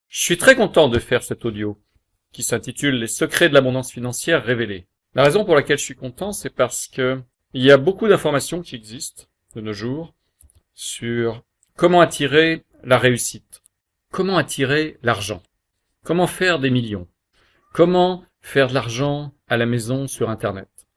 Je suis très content de faire cet audio qui s'intitule « Les secrets de l'abondance financière révélés ». La raison pour laquelle je suis content, c'est parce que il y a beaucoup d'informations qui existent de nos jours sur comment attirer la réussite, comment attirer l'argent, comment faire des millions, comment faire de l'argent à la maison sur Internet,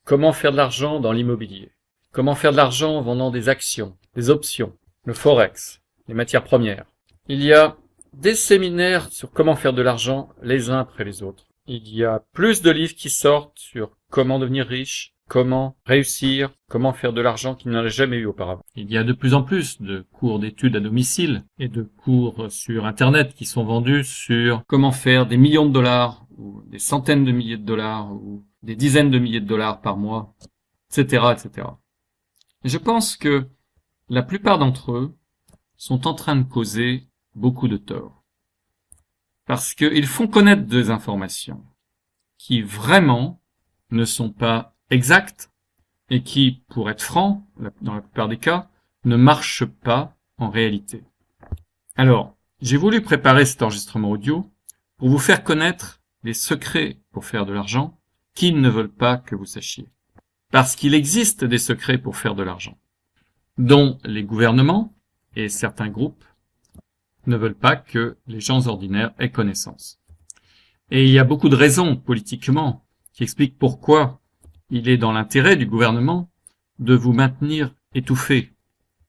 comment faire de l'argent dans l'immobilier, comment faire de l'argent en vendant des actions, des options, le forex, les matières premières. Il y a des séminaires sur comment faire de l'argent les uns après les autres. Il y a plus de livres qui sortent sur comment devenir riche, comment réussir, comment faire de l'argent qu'il n'y en a jamais eu auparavant. Il y a de plus en plus de cours d'études à domicile et de cours sur Internet qui sont vendus sur comment faire des millions de dollars ou des centaines de milliers de dollars ou des dizaines de milliers de dollars par mois, etc., etc. Et je pense que la plupart d'entre eux sont en train de causer beaucoup de tort. Parce qu'ils font connaître des informations qui vraiment ne sont pas exactes et qui, pour être franc, dans la plupart des cas, ne marchent pas en réalité. Alors, j'ai voulu préparer cet enregistrement audio pour vous faire connaître les secrets pour faire de l'argent qu'ils ne veulent pas que vous sachiez. Parce qu'il existe des secrets pour faire de l'argent, dont les gouvernements et certains groupes ne veulent pas que les gens ordinaires aient connaissance. Et il y a beaucoup de raisons politiquement qui expliquent pourquoi il est dans l'intérêt du gouvernement de vous maintenir étouffé,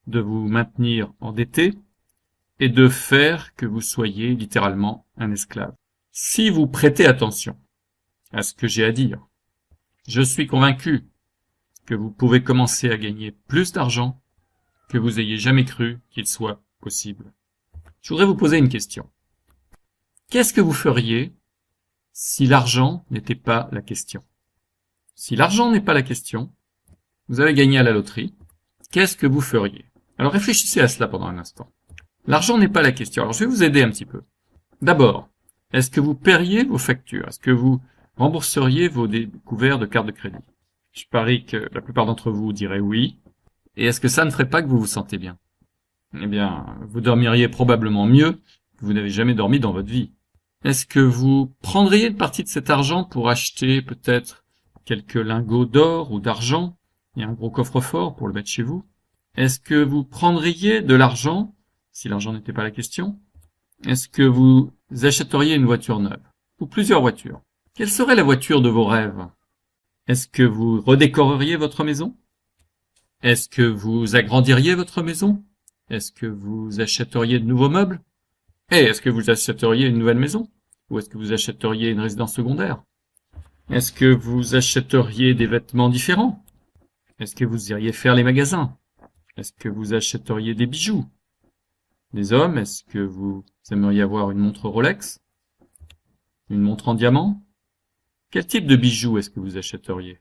de vous maintenir endetté et de faire que vous soyez littéralement un esclave. Si vous prêtez attention à ce que j'ai à dire, je suis convaincu que vous pouvez commencer à gagner plus d'argent que vous ayez jamais cru qu'il soit possible. Je voudrais vous poser une question. Qu'est-ce que vous feriez si l'argent n'était pas la question? Si l'argent n'est pas la question, vous avez gagné à la loterie, qu'est-ce que vous feriez? Alors réfléchissez à cela pendant un instant. L'argent n'est pas la question. Alors je vais vous aider un petit peu. D'abord, est-ce que vous paieriez vos factures? Est-ce que vous rembourseriez vos découverts de carte de crédit? Je parie que la plupart d'entre vous diraient oui. Et est-ce que ça ne ferait pas que vous vous sentez bien? Eh bien, vous dormiriez probablement mieux que vous n'avez jamais dormi dans votre vie. Est-ce que vous prendriez une partie de cet argent pour acheter peut-être quelques lingots d'or ou d'argent et un gros coffre-fort pour le mettre chez vous? Est-ce que vous prendriez de l'argent, si l'argent n'était pas la question? Est-ce que vous achèteriez une voiture neuve ou plusieurs voitures? Quelle serait la voiture de vos rêves? Est-ce que vous redécoreriez votre maison? Est-ce que vous agrandiriez votre maison? Est-ce que vous achèteriez de nouveaux meubles? Et est-ce que vous achèteriez une nouvelle maison? Ou est-ce que vous achèteriez une résidence secondaire? Est-ce que vous achèteriez des vêtements différents? Est-ce que vous iriez faire les magasins? Est-ce que vous achèteriez des bijoux? Les hommes, est-ce que vous aimeriez avoir une montre Rolex? Une montre en diamant? Quel type de bijoux est-ce que vous achèteriez?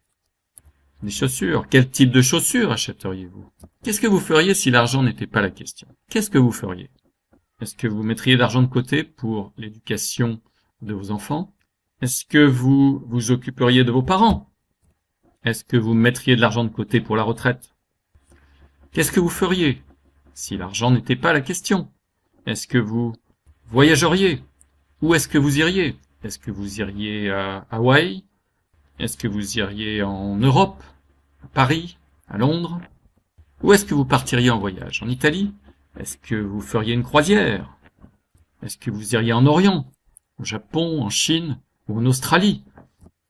Des chaussures. Quel type de chaussures achèteriez-vous? Qu'est-ce que vous feriez si l'argent n'était pas la question? Qu'est-ce que vous feriez? Est-ce que vous mettriez de l'argent de côté pour l'éducation de vos enfants? Est-ce que vous vous occuperiez de vos parents? Est-ce que vous mettriez de l'argent de côté pour la retraite? Qu'est-ce que vous feriez si l'argent n'était pas la question? Est-ce que vous voyageriez? Où est-ce que vous iriez? Est-ce que vous iriez à Hawaï? Est-ce que vous iriez en Europe? À Paris? À Londres? Où est-ce que vous partiriez en voyage? En Italie? Est-ce que vous feriez une croisière? Est-ce que vous iriez en Orient? Au Japon? En Chine? Ou en Australie?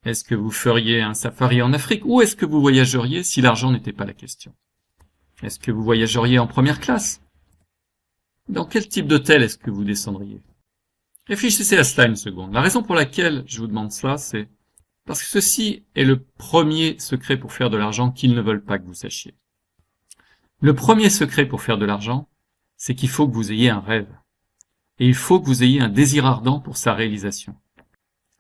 Est-ce que vous feriez un safari en Afrique? Où est-ce que vous voyageriez si l'argent n'était pas la question? Est-ce que vous voyageriez en première classe? Dans quel type d'hôtel est-ce que vous descendriez? Réfléchissez à cela une seconde. La raison pour laquelle je vous demande cela, c'est parce que ceci est le premier secret pour faire de l'argent qu'ils ne veulent pas que vous sachiez. Le premier secret pour faire de l'argent, c'est qu'il faut que vous ayez un rêve. Et il faut que vous ayez un désir ardent pour sa réalisation.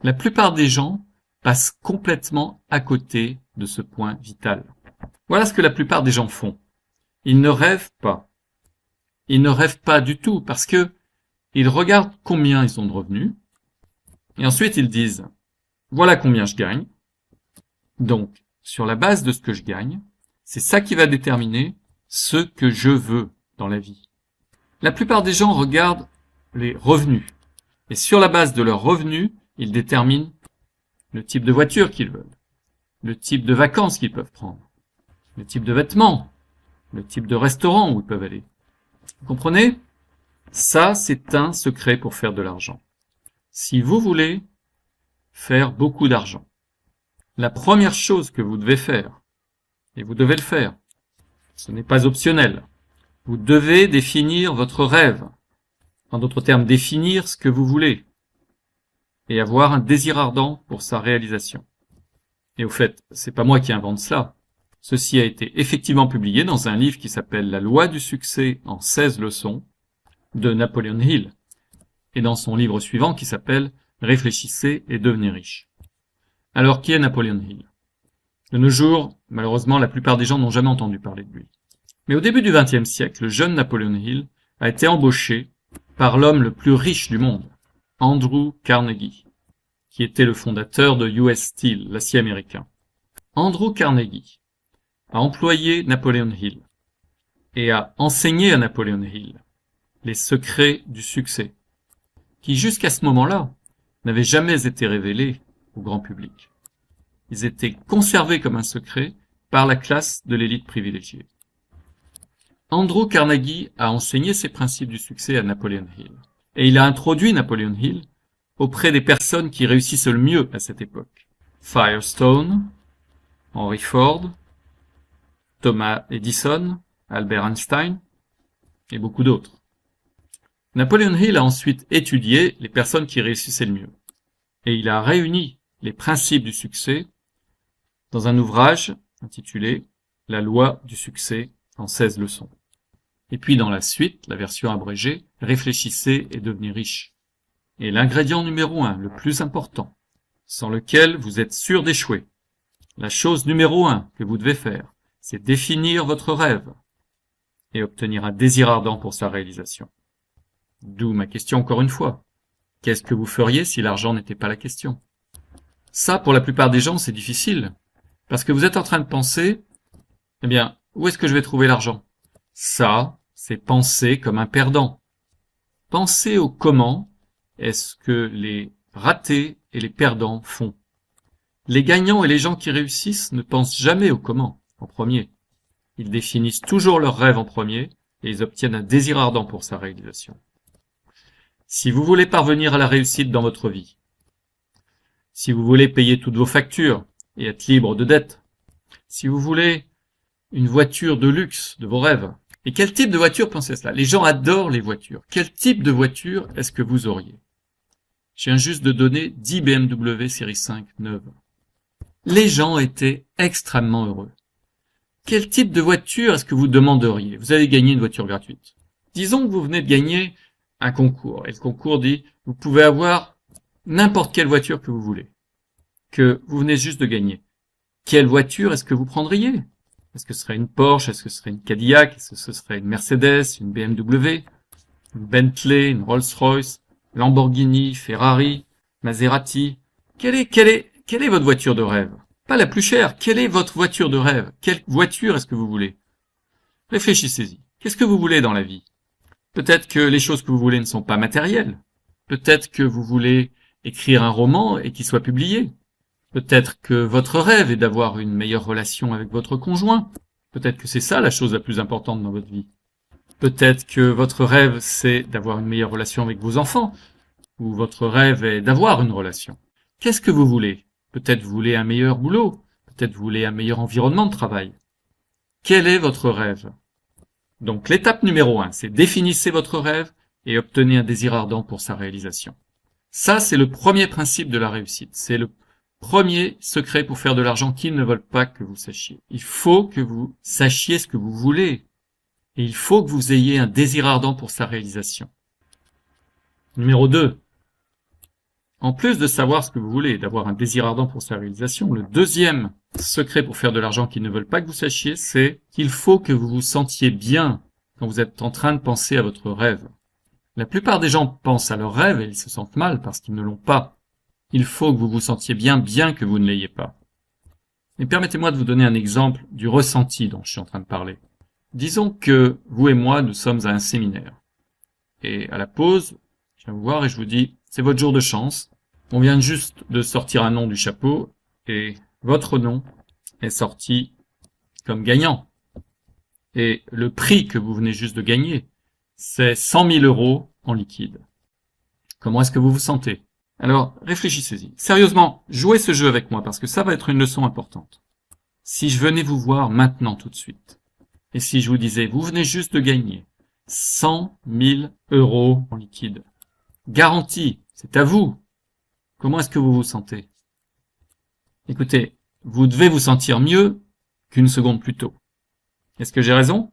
La plupart des gens passent complètement à côté de ce point vital. Voilà ce que la plupart des gens font. Ils ne rêvent pas. Ils ne rêvent pas du tout parce que ils regardent combien ils ont de revenus et ensuite ils disent voilà combien je gagne. Donc, sur la base de ce que je gagne, c'est ça qui va déterminer ce que je veux dans la vie. La plupart des gens regardent les revenus Et sur la base de leurs revenus, ils déterminent le type de voiture qu'ils veulent, le type de vacances qu'ils peuvent prendre, le type de vêtements, le type de restaurant où ils peuvent aller. Vous comprenez? Ça, c'est un secret pour faire de l'argent. Si vous voulez faire beaucoup d'argent, la première chose que vous devez faire, et vous devez le faire, ce n'est pas optionnel, vous devez définir votre rêve. En d'autres termes, définir ce que vous voulez et avoir un désir ardent pour sa réalisation. Et au fait, c'est pas moi qui invente cela. Ceci a été effectivement publié dans un livre qui s'appelle La loi du succès en 16 leçons de Napoleon Hill et dans son livre suivant qui s'appelle Réfléchissez et devenez riche. Alors, qui est Napoleon Hill? De nos jours, malheureusement, la plupart des gens n'ont jamais entendu parler de lui. Mais au début du XXe siècle, le jeune Napoleon Hill a été embauché par l'homme le plus riche du monde, Andrew Carnegie, qui était le fondateur de US Steel, l'acier américain. Andrew Carnegie a employé Napoleon Hill et a enseigné à Napoleon Hill les secrets du succès, qui jusqu'à ce moment-là n'avaient jamais été révélés au grand public. Ils étaient conservés comme un secret par la classe de l'élite privilégiée. Andrew Carnegie a enseigné ces principes du succès à Napoleon Hill. Et il a introduit Napoleon Hill auprès des personnes qui réussissent le mieux à cette époque. Firestone, Henry Ford, Thomas Edison, Albert Einstein et beaucoup d'autres. Napoleon Hill a ensuite étudié les personnes qui réussissaient le mieux. Et il a réuni les principes du succès dans un ouvrage intitulé La loi du succès en 16 leçons. Et puis dans la suite, la version abrégée, Réfléchissez et devenez riche. Et l'ingrédient numéro 1, le plus important, sans lequel vous êtes sûr d'échouer. La chose numéro 1 que vous devez faire, c'est définir votre rêve et obtenir un désir ardent pour sa réalisation. D'où ma question encore une fois. Qu'est-ce que vous feriez si l'argent n'était pas la question? Ça, pour la plupart des gens, c'est difficile. Parce que vous êtes en train de penser, eh bien, où est-ce que je vais trouver l'argent? Ça, c'est penser comme un perdant. Pensez au comment est-ce que les ratés et les perdants font. Les gagnants et les gens qui réussissent ne pensent jamais au comment en premier. Ils définissent toujours leur rêve en premier et ils obtiennent un désir ardent pour sa réalisation. Si vous voulez parvenir à la réussite dans votre vie, si vous voulez payer toutes vos factures et être libre de dettes, si vous voulez une voiture de luxe de vos rêves, et quel type de voiture pensez à cela? Les gens adorent les voitures. Quel type de voiture est-ce que vous auriez? Je viens juste de donner 10 BMW série 5 neuves. Les gens étaient extrêmement heureux. Quel type de voiture est-ce que vous demanderiez? Vous avez gagné une voiture gratuite. Disons que vous venez de gagner un concours, et le concours dit, vous pouvez avoir n'importe quelle voiture que vous voulez, que vous venez juste de gagner. Quelle voiture est-ce que vous prendriez? Est-ce que ce serait une Porsche? Est-ce que ce serait une Cadillac? Est-ce que ce serait une Mercedes? Une BMW? Une Bentley? Une Rolls-Royce? Lamborghini? Ferrari? Maserati? Quelle est votre voiture de rêve? Pas la plus chère. Quelle est votre voiture de rêve? Quelle voiture est-ce que vous voulez? Réfléchissez-y. Qu'est-ce que vous voulez dans la vie? Peut-être que les choses que vous voulez ne sont pas matérielles. Peut-être que vous voulez écrire un roman et qu'il soit publié. Peut-être que votre rêve est d'avoir une meilleure relation avec votre conjoint. Peut-être que c'est ça la chose la plus importante dans votre vie. Peut-être que votre rêve, c'est d'avoir une meilleure relation avec vos enfants. Ou votre rêve est d'avoir une relation. Qu'est-ce que vous voulez? Peut-être vous voulez un meilleur boulot. Peut-être vous voulez un meilleur environnement de travail. Quel est votre rêve? Donc l'étape numéro 1, c'est définissez votre rêve et obtenez un désir ardent pour sa réalisation. Ça, c'est le premier principe de la réussite. C'est le premier secret pour faire de l'argent qu'ils ne veulent pas que vous sachiez. Il faut que vous sachiez ce que vous voulez. Et il faut que vous ayez un désir ardent pour sa réalisation. Numéro 2. En plus de savoir ce que vous voulez et d'avoir un désir ardent pour sa réalisation, le deuxième secret pour faire de l'argent qu'ils ne veulent pas que vous sachiez, c'est qu'il faut que vous vous sentiez bien quand vous êtes en train de penser à votre rêve. La plupart des gens pensent à leur rêve et ils se sentent mal parce qu'ils ne l'ont pas. Il faut que vous vous sentiez bien que vous ne l'ayez pas. Et permettez-moi de vous donner un exemple du ressenti dont je suis en train de parler. Disons que vous et moi, nous sommes à un séminaire. Et à la pause, je viens vous voir et je vous dis, c'est votre jour de chance. On vient juste de sortir un nom du chapeau et votre nom est sorti comme gagnant. Et le prix que vous venez juste de gagner, c'est 100 000 € en liquide. Comment est-ce que vous vous sentez? Alors, réfléchissez-y. Sérieusement, jouez ce jeu avec moi parce que ça va être une leçon importante. Si je venais vous voir maintenant tout de suite, et si je vous disais, vous venez juste de gagner 100 000 € en liquide, garantie, c'est à vous. Comment est-ce que vous vous sentez? Écoutez, vous devez vous sentir mieux qu'une seconde plus tôt. Est-ce que j'ai raison?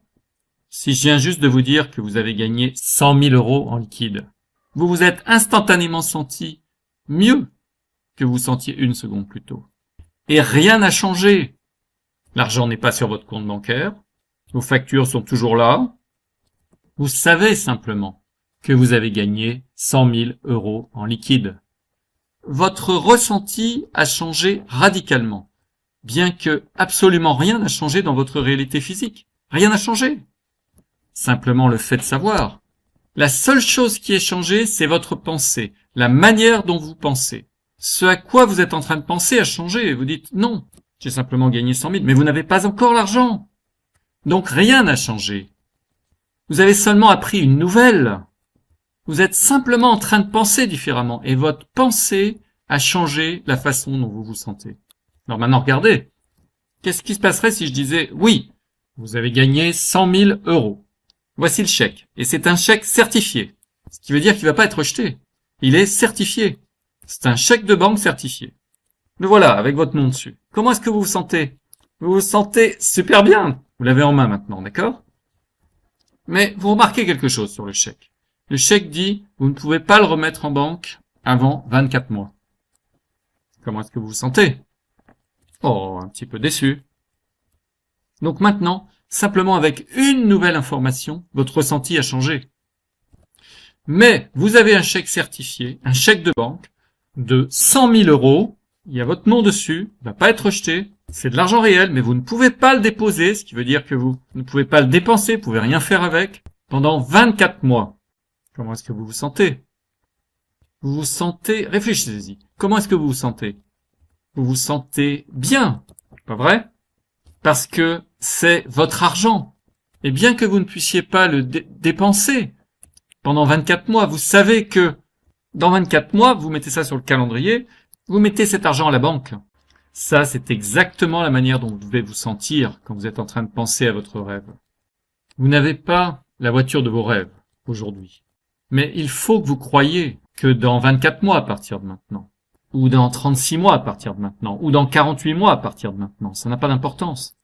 Si je viens juste de vous dire que vous avez gagné 100 000 € en liquide, vous vous êtes instantanément senti mieux que vous sentiez une seconde plus tôt. Et rien n'a changé. L'argent n'est pas sur votre compte bancaire, vos factures sont toujours là. Vous savez simplement que vous avez gagné 100 000 € en liquide. Votre ressenti a changé radicalement, bien que absolument rien n'a changé dans votre réalité physique. Rien n'a changé. Simplement le fait de savoir. La seule chose qui est changée, c'est votre pensée, la manière dont vous pensez. Ce à quoi vous êtes en train de penser a changé. Vous dites, non, j'ai simplement gagné 100 000, mais vous n'avez pas encore l'argent. Donc rien n'a changé. Vous avez seulement appris une nouvelle. Vous êtes simplement en train de penser différemment et votre pensée a changé la façon dont vous vous sentez. Alors maintenant, regardez. Qu'est-ce qui se passerait si je disais, oui, vous avez gagné 100 000 €. Voici le chèque. Et c'est un chèque certifié. Ce qui veut dire qu'il ne va pas être rejeté. Il est certifié. C'est un chèque de banque certifié. Le voilà, avec votre nom dessus. Comment est-ce que vous vous sentez? Vous vous sentez super bien. Vous l'avez en main maintenant, d'accord? Mais vous remarquez quelque chose sur le chèque. Le chèque dit, vous ne pouvez pas le remettre en banque avant 24 mois. Comment est-ce que vous vous sentez? Oh, un petit peu déçu. Donc maintenant, simplement avec une nouvelle information, votre ressenti a changé. Mais vous avez un chèque certifié, un chèque de banque de 100 000 €. Il y a votre nom dessus, il ne va pas être rejeté. C'est de l'argent réel, mais vous ne pouvez pas le déposer, ce qui veut dire que vous ne pouvez pas le dépenser, vous ne pouvez rien faire avec, pendant 24 mois. Comment est-ce que vous vous sentez? Vous vous sentez, réfléchissez-y. Comment est-ce que vous vous sentez? Vous vous sentez bien, pas vrai? Parce que c'est votre argent. Et bien que vous ne puissiez pas le dépenser pendant 24 mois, vous savez que dans 24 mois, vous mettez ça sur le calendrier, vous mettez cet argent à la banque. Ça, c'est exactement la manière dont vous devez vous sentir quand vous êtes en train de penser à votre rêve. Vous n'avez pas la voiture de vos rêves aujourd'hui. Mais il faut que vous croyiez que dans 24 mois à partir de maintenant, ou dans 36 mois à partir de maintenant, ou dans 48 mois à partir de maintenant, ça n'a pas d'importance.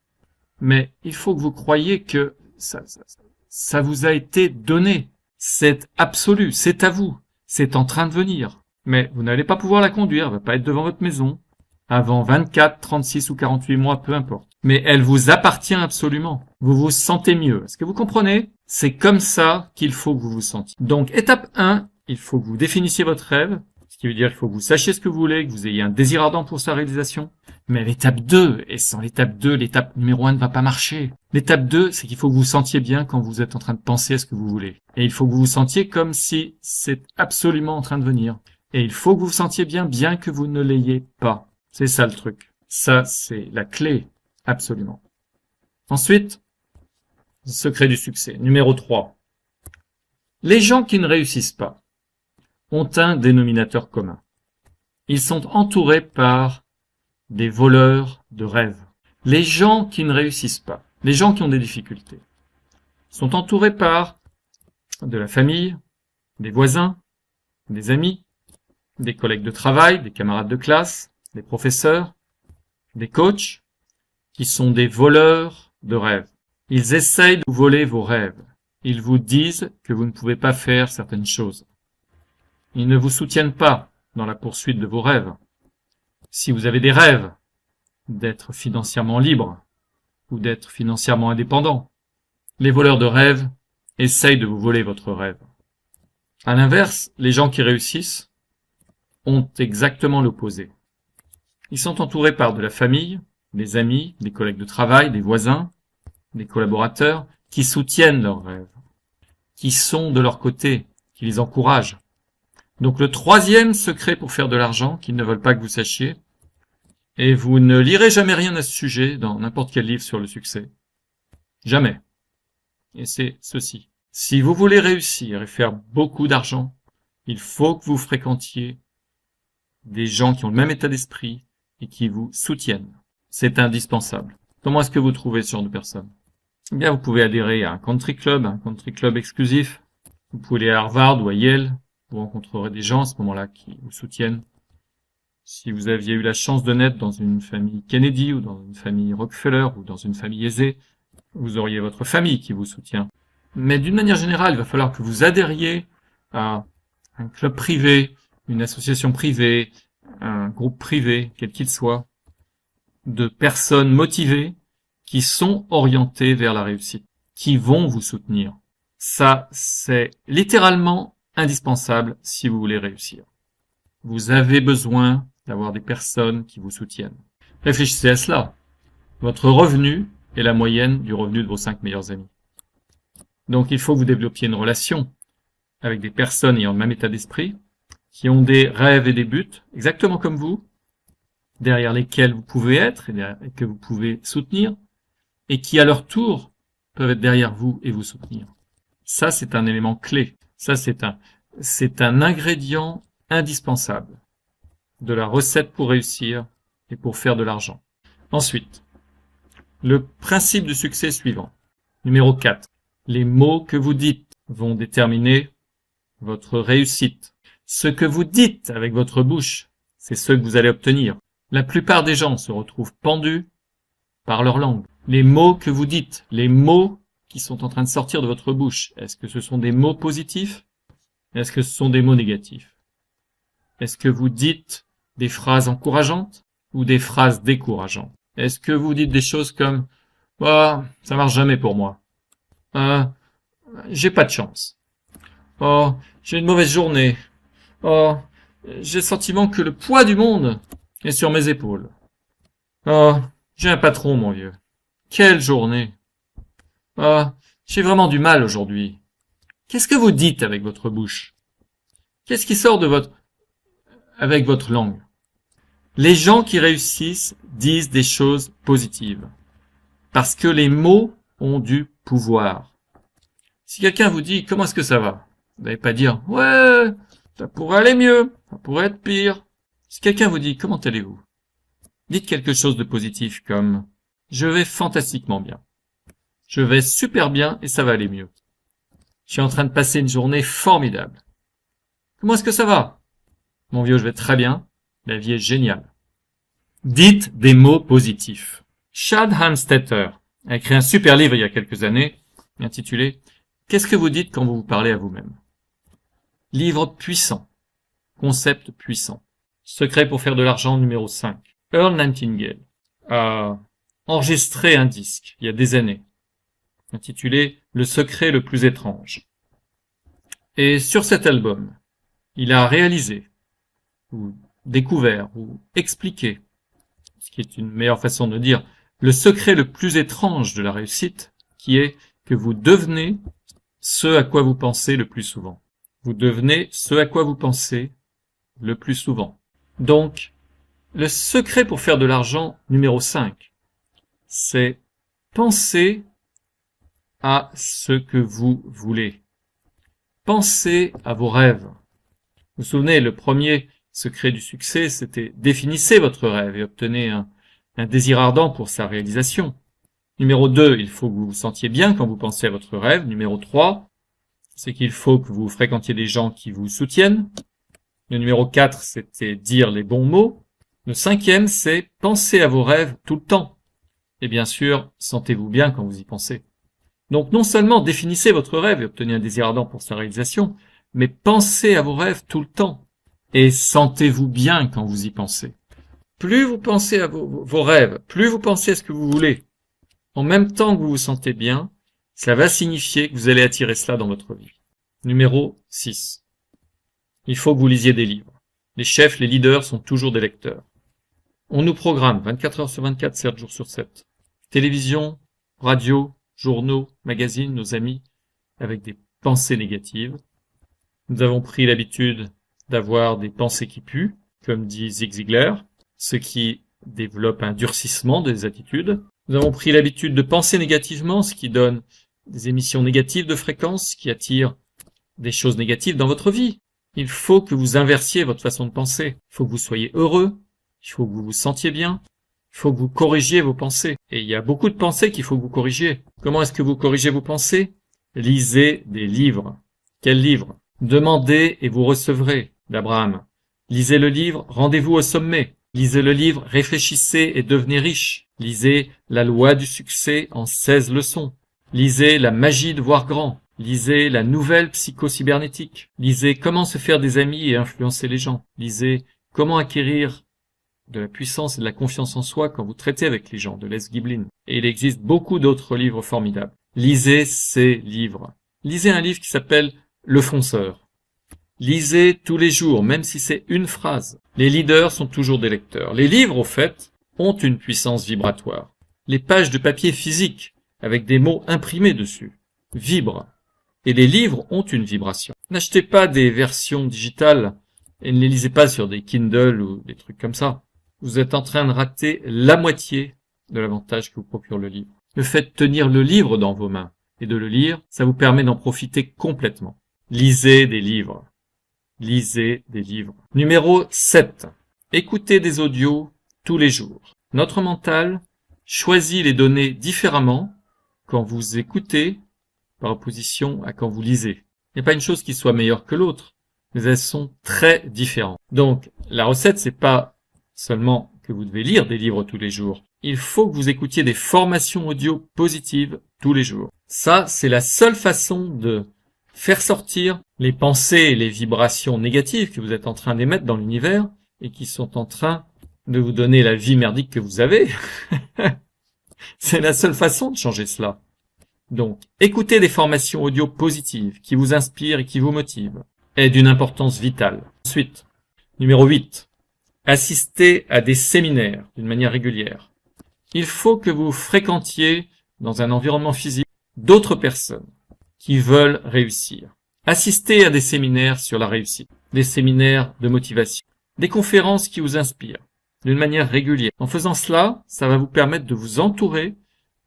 Mais il faut que vous croyiez que ça vous a été donné. C'est absolu, c'est à vous, c'est en train de venir. Mais vous n'allez pas pouvoir la conduire, elle va pas être devant votre maison avant 24, 36 ou 48 mois, peu importe. Mais elle vous appartient absolument. Vous vous sentez mieux. Est-ce que vous comprenez? C'est comme ça qu'il faut que vous vous sentiez. Donc, étape 1, il faut que vous définissiez votre rêve, ce qui veut dire qu'il faut que vous sachiez ce que vous voulez, que vous ayez un désir ardent pour sa réalisation. Mais l'étape 2, et sans l'étape 2, l'étape numéro 1 ne va pas marcher. L'étape 2, c'est qu'il faut que vous vous sentiez bien quand vous êtes en train de penser à ce que vous voulez. Et il faut que vous vous sentiez comme si c'est absolument en train de venir. Et il faut que vous vous sentiez bien, bien que vous ne l'ayez pas. C'est ça le truc. Ça, c'est la clé. Absolument. Ensuite, le secret du succès. Numéro 3. Les gens qui ne réussissent pas ont un dénominateur commun. Ils sont entourés par des voleurs de rêves. Les gens qui ne réussissent pas, les gens qui ont des difficultés, sont entourés par de la famille, des voisins, des amis, des collègues de travail, des camarades de classe, des professeurs, des coachs, qui sont des voleurs de rêves. Ils essayent de vous voler vos rêves. Ils vous disent que vous ne pouvez pas faire certaines choses. Ils ne vous soutiennent pas dans la poursuite de vos rêves. Si vous avez des rêves d'être financièrement libre ou d'être financièrement indépendant, les voleurs de rêves essayent de vous voler votre rêve. À l'inverse, les gens qui réussissent ont exactement l'opposé. Ils sont entourés par de la famille, des amis, des collègues de travail, des voisins, des collaborateurs qui soutiennent leurs rêves, qui sont de leur côté, qui les encouragent. Donc le troisième secret pour faire de l'argent, qu'ils ne veulent pas que vous sachiez, et vous ne lirez jamais rien à ce sujet dans n'importe quel livre sur le succès. Jamais. Et c'est ceci. Si vous voulez réussir et faire beaucoup d'argent, il faut que vous fréquentiez des gens qui ont le même état d'esprit et qui vous soutiennent. C'est indispensable. Comment est-ce que vous trouvez ce genre de personnes? Eh bien, vous pouvez adhérer à un country club exclusif. Vous pouvez aller à Harvard ou à Yale. Vous rencontrerez des gens à ce moment-là qui vous soutiennent. Si vous aviez eu la chance de naître dans une famille Kennedy ou dans une famille Rockefeller ou dans une famille aisée, vous auriez votre famille qui vous soutient. Mais d'une manière générale, il va falloir que vous adhériez à un club privé, une association privée, un groupe privé, quel qu'il soit, de personnes motivées qui sont orientées vers la réussite, qui vont vous soutenir. Ça, c'est littéralement indispensable si vous voulez réussir. Vous avez besoin d'avoir des personnes qui vous soutiennent. Réfléchissez à cela. Votre revenu est la moyenne du revenu de vos 5 meilleurs amis. Donc il faut que vous développiez une relation avec des personnes ayant le même état d'esprit, qui ont des rêves et des buts, exactement comme vous, derrière lesquels vous pouvez être et que vous pouvez soutenir, et qui à leur tour peuvent être derrière vous et vous soutenir. Ça, c'est un élément clé. Ça, c'est un ingrédient indispensable de la recette pour réussir et pour faire de l'argent. Ensuite, le principe du succès suivant. Numéro 4. Les mots que vous dites vont déterminer votre réussite. Ce que vous dites avec votre bouche, c'est ce que vous allez obtenir. La plupart des gens se retrouvent pendus par leur langue. Les mots que vous dites, les mots qui sont en train de sortir de votre bouche, est-ce que ce sont des mots positifs? Est-ce que ce sont des mots négatifs? Est-ce que vous dites des phrases encourageantes ou des phrases décourageantes? Est-ce que vous dites des choses comme « Oh, ça marche jamais pour moi. J'ai pas de chance. Oh, j'ai une mauvaise journée. Oh, j'ai le sentiment que le poids du monde est sur mes épaules. Oh, j'ai un patron, mon vieux. Quelle journée. Oh, j'ai vraiment du mal aujourd'hui. » Qu'est-ce que vous dites avec votre bouche? Qu'est-ce qui sort avec votre langue? Les gens qui réussissent disent des choses positives. Parce que les mots ont du pouvoir. Si quelqu'un vous dit « Comment est-ce que ça va ?» Vous n'allez pas dire « Ouais, ça pourrait aller mieux, ça pourrait être pire. » Si quelqu'un vous dit « Comment allez-vous ?» Dites quelque chose de positif comme « Je vais fantastiquement bien. Je vais super bien et ça va aller mieux. Je suis en train de passer une journée formidable. Comment est-ce que ça va? Mon vieux, je vais très bien. La vie est géniale. » Dites des mots positifs. Chad Hanstetter a écrit un super livre il y a quelques années, intitulé « Qu'est-ce que vous dites quand vous vous parlez à vous-même » Livre puissant. Concept puissant. Secret pour faire de l'argent numéro 5. Earl Nightingale a enregistré un disque il y a des années, intitulé « Le secret le plus étrange ». Et sur cet album, il a réalisé, ou découvert, ou expliqué, ce qui est une meilleure façon de dire, le secret le plus étrange de la réussite, qui est que vous devenez ce à quoi vous pensez le plus souvent. Vous devenez ce à quoi vous pensez le plus souvent. Donc, le secret pour faire de l'argent numéro 5, c'est penser à ce que vous voulez. Pensez à vos rêves. Vous vous souvenez, le premier secret du succès, c'était définissez votre rêve et obtenez un désir ardent pour sa réalisation. Numéro 2, il faut que vous vous sentiez bien quand vous pensez à votre rêve. Numéro 3, c'est qu'il faut que vous fréquentiez des gens qui vous soutiennent. Le numéro 4, c'était dire les bons mots. Le 5e, c'est penser à vos rêves tout le temps. Et bien sûr, sentez-vous bien quand vous y pensez. Donc non seulement définissez votre rêve et obtenez un désir ardent pour sa réalisation, mais pensez à vos rêves tout le temps. Et sentez-vous bien quand vous y pensez. Plus vous pensez à vos rêves, plus vous pensez à ce que vous voulez, en même temps que vous vous sentez bien, ça va signifier que vous allez attirer cela dans votre vie. Numéro 6. Il faut que vous lisiez des livres. Les chefs, les leaders sont toujours des lecteurs. On nous programme 24 heures sur 24, 7 jours sur 7. Télévision, radio, journaux, magazines, nos amis, avec des pensées négatives. Nous avons pris l'habitude d'avoir des pensées qui puent, comme dit Zig Ziglar, ce qui développe un durcissement des attitudes. Nous avons pris l'habitude de penser négativement, ce qui donne des émissions négatives de fréquences, qui attirent des choses négatives dans votre vie. Il faut que vous inversiez votre façon de penser. Il faut que vous soyez heureux. Il faut que vous vous sentiez bien. Il faut que vous corrigiez vos pensées. Et il y a beaucoup de pensées qu'il faut que vous corrigiez. Comment est-ce que vous corrigez vos pensées? Lisez des livres. Quels livres? Demandez et vous recevrez, d'Abraham. Lisez le livre Rendez-vous au sommet. Lisez le livre Réfléchissez et devenez riche. Lisez La loi du succès en 16 leçons. Lisez La magie de voir grand. Lisez La nouvelle psychocybernétique. Lisez Comment se faire des amis et influencer les gens. Lisez Comment acquérir de la puissance et de la confiance en soi quand vous traitez avec les gens, de Les Giblin. Et il existe beaucoup d'autres livres formidables. Lisez ces livres. Lisez un livre qui s'appelle Le Fonceur. Lisez tous les jours, même si c'est une phrase. Les leaders sont toujours des lecteurs. Les livres, au fait, ont une puissance vibratoire. Les pages de papier physique, avec des mots imprimés dessus, vibrent. Et les livres ont une vibration. N'achetez pas des versions digitales et ne les lisez pas sur des Kindle ou des trucs comme ça. Vous êtes en train de rater la moitié de l'avantage que vous procure le livre. Le fait de tenir le livre dans vos mains et de le lire, ça vous permet d'en profiter complètement. Lisez des livres. Lisez des livres. Numéro 7. Écoutez des audios tous les jours. Notre mental choisit les données différemment quand vous écoutez par opposition à quand vous lisez. Il n'y a pas une chose qui soit meilleure que l'autre, mais elles sont très différentes. Donc, la recette, c'est pas seulement que vous devez lire des livres tous les jours. Il faut que vous écoutiez des formations audio positives tous les jours. Ça, c'est la seule façon de faire sortir les pensées et les vibrations négatives que vous êtes en train d'émettre dans l'univers et qui sont en train de vous donner la vie merdique que vous avez. C'est la seule façon de changer cela. Donc, écoutez des formations audio positives qui vous inspirent et qui vous motivent est d'une importance vitale. Ensuite, numéro 8. Assistez à des séminaires d'une manière régulière. Il faut que vous fréquentiez dans un environnement physique d'autres personnes qui veulent réussir. Assistez à des séminaires sur la réussite, des séminaires de motivation, des conférences qui vous inspirent d'une manière régulière. En faisant cela, ça va vous permettre de vous entourer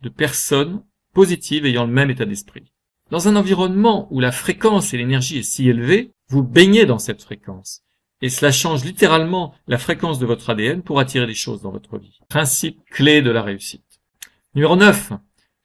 de personnes positives ayant le même état d'esprit. Dans un environnement où la fréquence et l'énergie est si élevée, vous baignez dans cette fréquence. Et cela change littéralement la fréquence de votre ADN pour attirer des choses dans votre vie. Principe clé de la réussite. Numéro 9.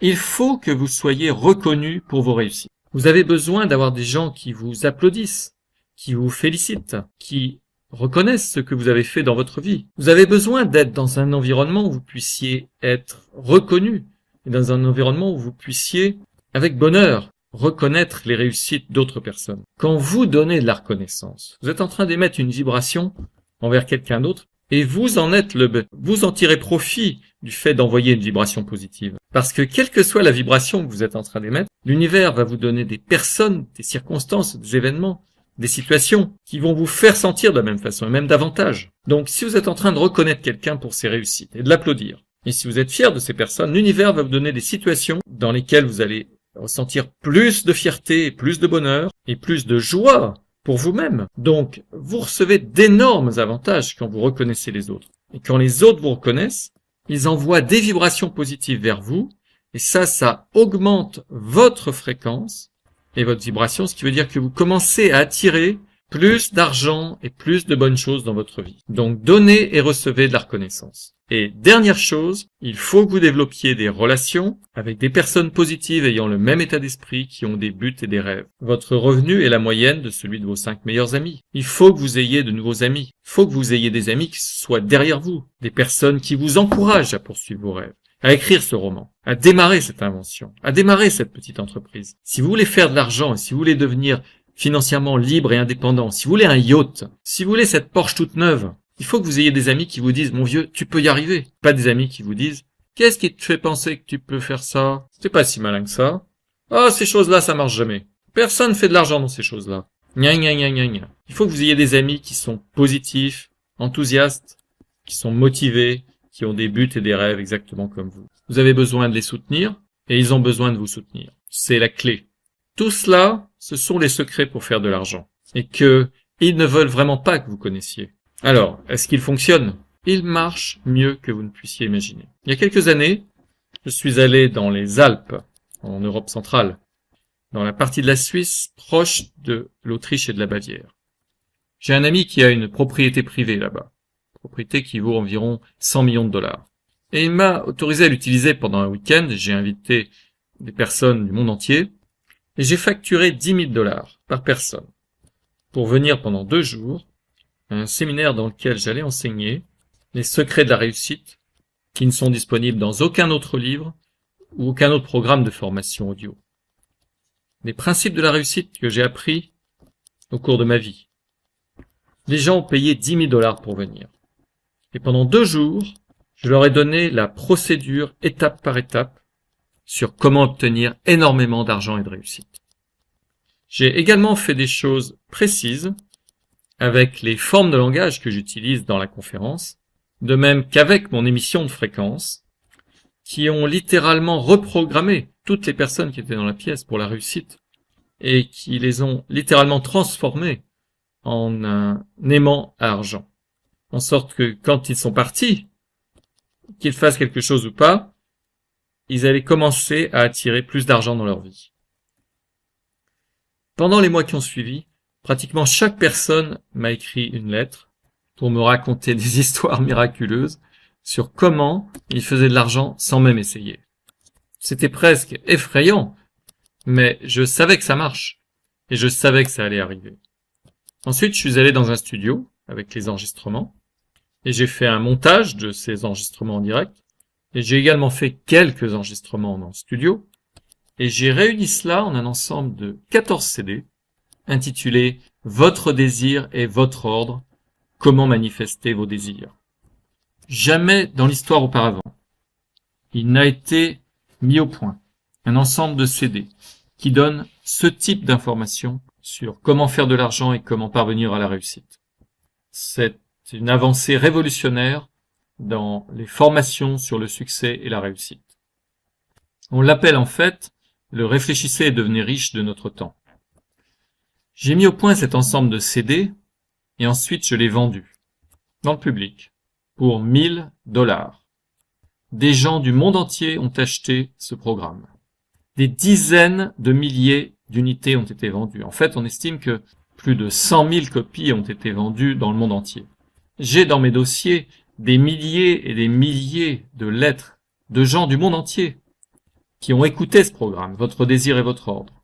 Il faut que vous soyez reconnu pour vos réussites. Vous avez besoin d'avoir des gens qui vous applaudissent, qui vous félicitent, qui reconnaissent ce que vous avez fait dans votre vie. Vous avez besoin d'être dans un environnement où vous puissiez être reconnu, et dans un environnement où vous puissiez, avec bonheur, reconnaître les réussites d'autres personnes. Quand vous donnez de la reconnaissance, vous êtes en train d'émettre une vibration envers quelqu'un d'autre et vous en tirez profit du fait d'envoyer une vibration positive. Parce que quelle que soit la vibration que vous êtes en train d'émettre, l'univers va vous donner des personnes, des circonstances, des événements, des situations qui vont vous faire sentir de la même façon et même davantage. Donc si vous êtes en train de reconnaître quelqu'un pour ses réussites et de l'applaudir, et si vous êtes fier de ces personnes, l'univers va vous donner des situations dans lesquelles vous allez ressentir plus de fierté, et plus de bonheur et plus de joie pour vous-même. Donc, vous recevez d'énormes avantages quand vous reconnaissez les autres. Et quand les autres vous reconnaissent, ils envoient des vibrations positives vers vous et ça augmente votre fréquence et votre vibration, ce qui veut dire que vous commencez à attirer plus d'argent et plus de bonnes choses dans votre vie. Donc, donnez et recevez de la reconnaissance. Et dernière chose, il faut que vous développiez des relations avec des personnes positives ayant le même état d'esprit, qui ont des buts et des rêves. Votre revenu est la moyenne de celui de vos 5 meilleurs amis. Il faut que vous ayez de nouveaux amis. Il faut que vous ayez des amis qui soient derrière vous, des personnes qui vous encouragent à poursuivre vos rêves, à écrire ce roman, à démarrer cette invention, à démarrer cette petite entreprise. Si vous voulez faire de l'argent et si vous voulez devenir financièrement libre et indépendant, si vous voulez un yacht, si vous voulez cette Porsche toute neuve, il faut que vous ayez des amis qui vous disent « Mon vieux, tu peux y arriver ». Pas des amis qui vous disent « Qu'est-ce qui te fait penser que tu peux faire ça ? C'est pas si malin que ça. Oh, ces choses-là, ça marche jamais. Personne fait de l'argent dans ces choses-là. » Gna gna gna gna gna. Il faut que vous ayez des amis qui sont positifs, enthousiastes, qui sont motivés, qui ont des buts et des rêves exactement comme vous. Vous avez besoin de les soutenir et ils ont besoin de vous soutenir. C'est la clé. Tout cela, ce sont les secrets pour faire de l'argent. Et que Ils ne veulent vraiment pas que vous connaissiez. Alors, est-ce qu'il fonctionne? Il marche mieux que vous ne puissiez imaginer. Il y a quelques années, je suis allé dans les Alpes, en Europe centrale, dans la partie de la Suisse proche de l'Autriche et de la Bavière. J'ai un ami qui a une propriété privée là-bas, propriété qui vaut environ 100 millions de dollars. Et il m'a autorisé à l'utiliser pendant un week-end. J'ai invité des personnes du monde entier et j'ai facturé 10 000 dollars par personne pour venir pendant 2 jours à un séminaire dans lequel j'allais enseigner les secrets de la réussite qui ne sont disponibles dans aucun autre livre ou aucun autre programme de formation audio. Les principes de la réussite que j'ai appris au cours de ma vie. Les gens ont payé 10 000 dollars pour venir. Et pendant 2 jours, je leur ai donné la procédure étape par étape sur comment obtenir énormément d'argent et de réussite. J'ai également fait des choses précises avec les formes de langage que j'utilise dans la conférence, de même qu'avec mon émission de fréquence, qui ont littéralement reprogrammé toutes les personnes qui étaient dans la pièce pour la réussite et qui les ont littéralement transformées en un aimant à argent. En sorte que quand ils sont partis, qu'ils fassent quelque chose ou pas, ils allaient commencer à attirer plus d'argent dans leur vie. Pendant les mois qui ont suivi, pratiquement chaque personne m'a écrit une lettre pour me raconter des histoires miraculeuses sur comment ils faisaient de l'argent sans même essayer. C'était presque effrayant, mais je savais que ça marche et je savais que ça allait arriver. Ensuite, je suis allé dans un studio avec les enregistrements et j'ai fait un montage de ces enregistrements en direct et j'ai également fait quelques enregistrements en studio et j'ai réuni cela en un ensemble de 14 CD intitulé « Votre désir et votre ordre, comment manifester vos désirs ». Jamais dans l'histoire auparavant, il n'a été mis au point un ensemble de CD qui donne ce type d'informations sur comment faire de l'argent et comment parvenir à la réussite. C'est une avancée révolutionnaire dans les formations sur le succès et la réussite. On l'appelle en fait le réfléchissez et devenez riche de notre temps. J'ai mis au point cet ensemble de CD et ensuite je l'ai vendu dans le public pour 1000 dollars. Des gens du monde entier ont acheté ce programme. Des dizaines de milliers d'unités ont été vendues. En fait, on estime que plus de 100 000 copies ont été vendues dans le monde entier. J'ai dans mes dossiers des milliers et des milliers de lettres de gens du monde entier qui ont écouté ce programme, Votre désir et votre ordre,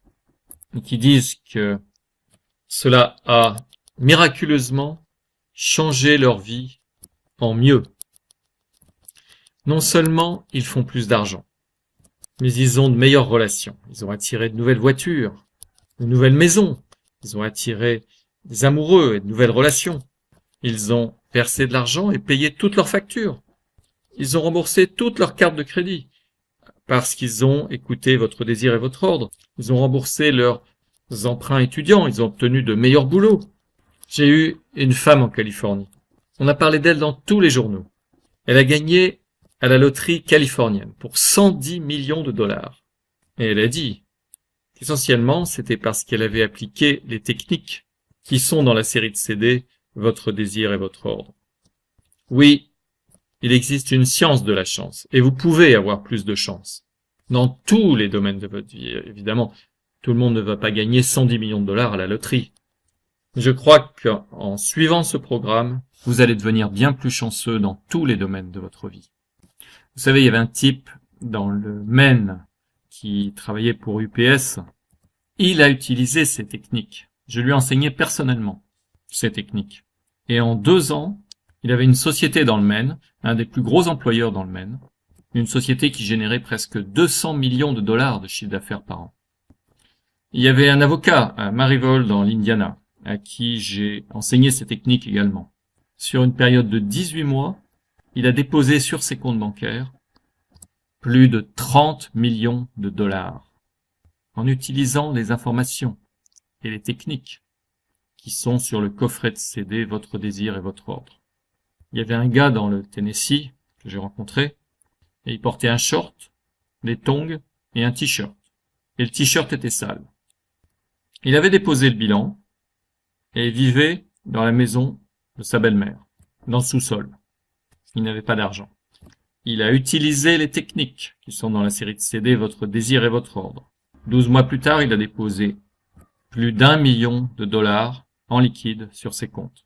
et qui disent que cela a miraculeusement changé leur vie en mieux. Non seulement ils font plus d'argent, mais ils ont de meilleures relations. Ils ont attiré de nouvelles voitures, de nouvelles maisons. Ils ont attiré des amoureux et de nouvelles relations. Ils ont versé de l'argent et payé toutes leurs factures. Ils ont remboursé toutes leurs cartes de crédit parce qu'ils ont écouté votre désir et votre ordre. Ils ont remboursé leurs emprunts étudiants. Ils ont obtenu de meilleurs boulots. J'ai eu une femme en Californie. On a parlé d'elle dans tous les journaux. Elle a gagné à la loterie californienne pour 110 millions de dollars. Et elle a dit qu'essentiellement, c'était parce qu'elle avait appliqué les techniques qui sont dans la série de CD Votre désir et votre ordre. Oui, il existe une science de la chance, et vous pouvez avoir plus de chance. Dans tous les domaines de votre vie, évidemment, tout le monde ne va pas gagner 110 millions de dollars à la loterie. Je crois qu'en suivant ce programme, vous allez devenir bien plus chanceux dans tous les domaines de votre vie. Vous savez, il y avait un type dans le Maine qui travaillait pour UPS. Il a utilisé ces techniques. Je lui ai enseigné personnellement ces techniques. Et en 2 ans, il avait une société dans le Maine, un des plus gros employeurs dans le Maine, une société qui générait presque 200 millions de dollars de chiffre d'affaires par an. Il y avait un avocat à Maryville dans l'Indiana, à qui j'ai enseigné ces techniques également. Sur une période de 18 mois, il a déposé sur ses comptes bancaires plus de 30 millions de dollars en utilisant les informations et les techniques qui sont sur le coffret de CD Votre désir et votre ordre. Il y avait un gars dans le Tennessee que j'ai rencontré et il portait un short, des tongs et un t-shirt. Et le t-shirt était sale. Il avait déposé le bilan et vivait dans la maison de sa belle-mère, dans le sous-sol. Il n'avait pas d'argent. Il a utilisé les techniques qui sont dans la série de CD Votre désir et votre ordre. 12 mois plus tard, il a déposé plus d'1 million de dollars en liquide sur ses comptes.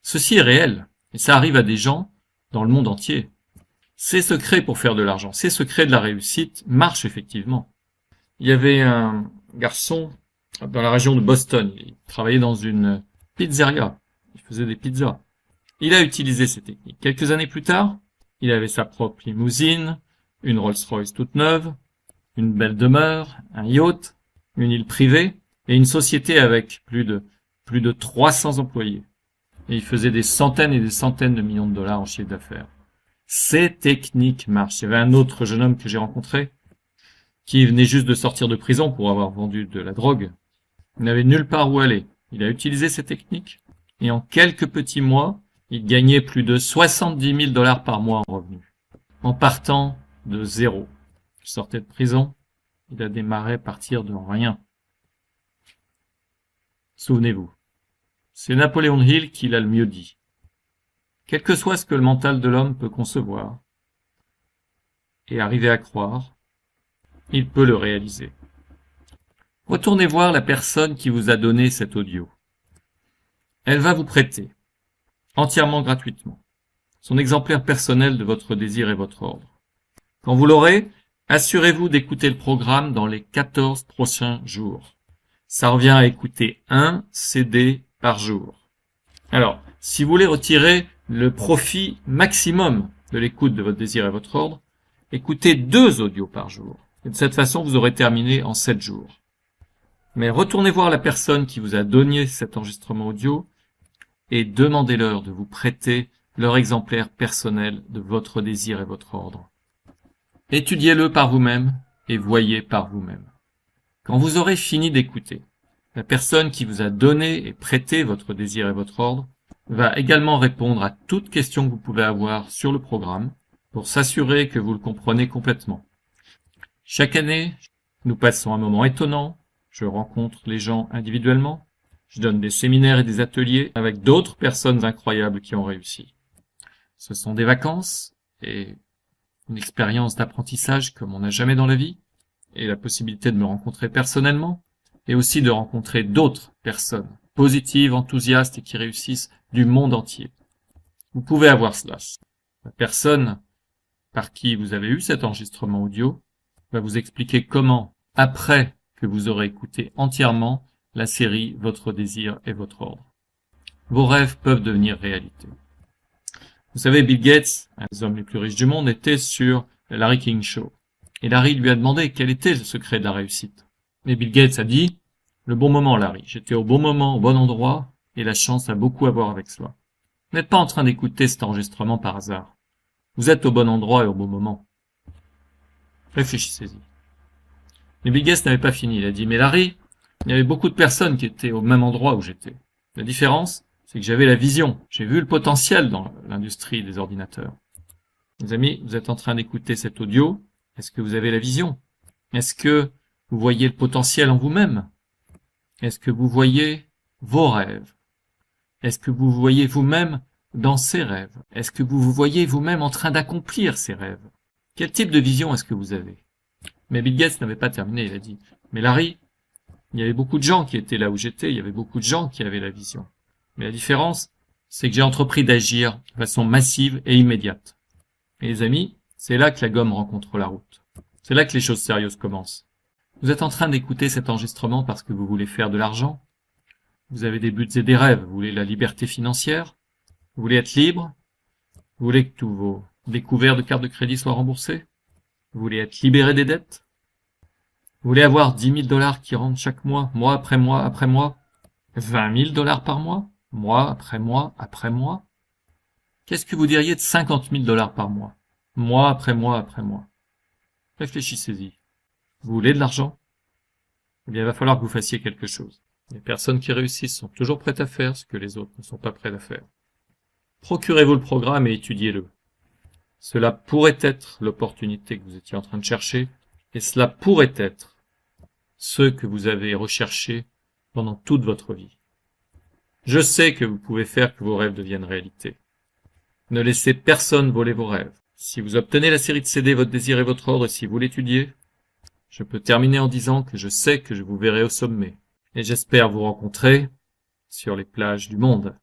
Ceci est réel, et ça arrive à des gens dans le monde entier. Ces secrets pour faire de l'argent, ces secrets de la réussite marchent effectivement. Il y avait un garçon dans la région de Boston, il travaillait dans une pizzeria, il faisait des pizzas. Il a utilisé ces techniques. Quelques années plus tard, il avait sa propre limousine, une Rolls-Royce toute neuve, une belle demeure, un yacht, une île privée et une société avec plus de 300 employés. Et il faisait des centaines et des centaines de millions de dollars en chiffre d'affaires. Ces techniques marchent. Il y avait un autre jeune homme que j'ai rencontré qui venait juste de sortir de prison pour avoir vendu de la drogue. Il n'avait nulle part où aller. Il a utilisé ces techniques et en quelques petits mois, il gagnait plus de 70 000 dollars par mois en revenus. En partant de zéro. Il sortait de prison, il a démarré à partir de rien. Souvenez-vous, c'est Napoléon Hill qui l'a le mieux dit. Quel que soit ce que le mental de l'homme peut concevoir et arriver à croire, il peut le réaliser. Retournez voir la personne qui vous a donné cet audio. Elle va vous prêter, entièrement gratuitement, son exemplaire personnel de votre désir et votre ordre. Quand vous l'aurez, assurez-vous d'écouter le programme dans les 14 prochains jours. Ça revient à écouter un CD par jour. Alors, si vous voulez retirer le profit maximum de l'écoute de votre désir et votre ordre, écoutez 2 audios par jour. Et de cette façon, vous aurez terminé en 7 jours. Mais retournez voir la personne qui vous a donné cet enregistrement audio et demandez-leur de vous prêter leur exemplaire personnel de votre désir et votre ordre. Étudiez-le par vous-même et voyez par vous-même. Quand vous aurez fini d'écouter, la personne qui vous a donné et prêté votre désir et votre ordre va également répondre à toute question que vous pouvez avoir sur le programme pour s'assurer que vous le comprenez complètement. Chaque année, nous passons un moment étonnant, je rencontre les gens individuellement, je donne des séminaires et des ateliers avec d'autres personnes incroyables qui ont réussi. Ce sont des vacances et une expérience d'apprentissage comme on n'a jamais dans la vie, et la possibilité de me rencontrer personnellement, et aussi de rencontrer d'autres personnes positives, enthousiastes et qui réussissent du monde entier. Vous pouvez avoir cela. La personne par qui vous avez eu cet enregistrement audio va vous expliquer comment, après que vous aurez écouté entièrement la série Votre désir et votre ordre, vos rêves peuvent devenir réalité. Vous savez, Bill Gates, un des hommes les plus riches du monde, était sur le Larry King Show. Et Larry lui a demandé quel était le secret de la réussite. Et Bill Gates a dit, le bon moment, Larry. J'étais au bon moment, au bon endroit, et la chance a beaucoup à voir avec cela. Vous n'êtes pas en train d'écouter cet enregistrement par hasard. Vous êtes au bon endroit et au bon moment. Réfléchissez-y. Mais Bill Gates n'avait pas fini. Il a dit, mais Larry, il y avait beaucoup de personnes qui étaient au même endroit où j'étais. La différence, c'est que j'avais la vision. J'ai vu le potentiel dans l'industrie des ordinateurs. Mes amis, vous êtes en train d'écouter cet audio. Est-ce que vous avez la vision? Est-ce que vous voyez le potentiel en vous-même? Est-ce que vous voyez vos rêves? Est-ce que vous voyez vous-même dans ces rêves? Est-ce que vous vous voyez vous-même en train d'accomplir ces rêves? Quel type de vision est-ce que vous avez? Mais Bill Gates n'avait pas terminé. Il a dit, mais Larry, il y avait beaucoup de gens qui étaient là où j'étais. Il y avait beaucoup de gens qui avaient la vision. Mais la différence, c'est que j'ai entrepris d'agir de façon massive et immédiate. Et les amis, c'est là que la gomme rencontre la route. C'est là que les choses sérieuses commencent. Vous êtes en train d'écouter cet enregistrement parce que vous voulez faire de l'argent. Vous avez des buts et des rêves. Vous voulez la liberté financière. Vous voulez être libre. Vous voulez que tous vos découverts de cartes de crédit soient remboursés. Vous voulez être libéré des dettes. Vous voulez avoir 10 000 dollars qui rentrent chaque mois, mois après mois après mois. 20 000 dollars par mois, mois après mois après mois. Qu'est-ce que vous diriez de 50 000 dollars par mois, mois après mois après mois? Réfléchissez-y. Vous voulez de l'argent? Eh bien, il va falloir que vous fassiez quelque chose. Les personnes qui réussissent sont toujours prêtes à faire ce que les autres ne sont pas prêts à faire. Procurez-vous le programme et étudiez-le. Cela pourrait être l'opportunité que vous étiez en train de chercher, et cela pourrait être ce que vous avez recherché pendant toute votre vie. Je sais que vous pouvez faire que vos rêves deviennent réalité. Ne laissez personne voler vos rêves. Si vous obtenez la série de CD, votre désir et votre ordre, et si vous l'étudiez, je peux terminer en disant que je sais que je vous verrai au sommet. Et j'espère vous rencontrer sur les plages du monde.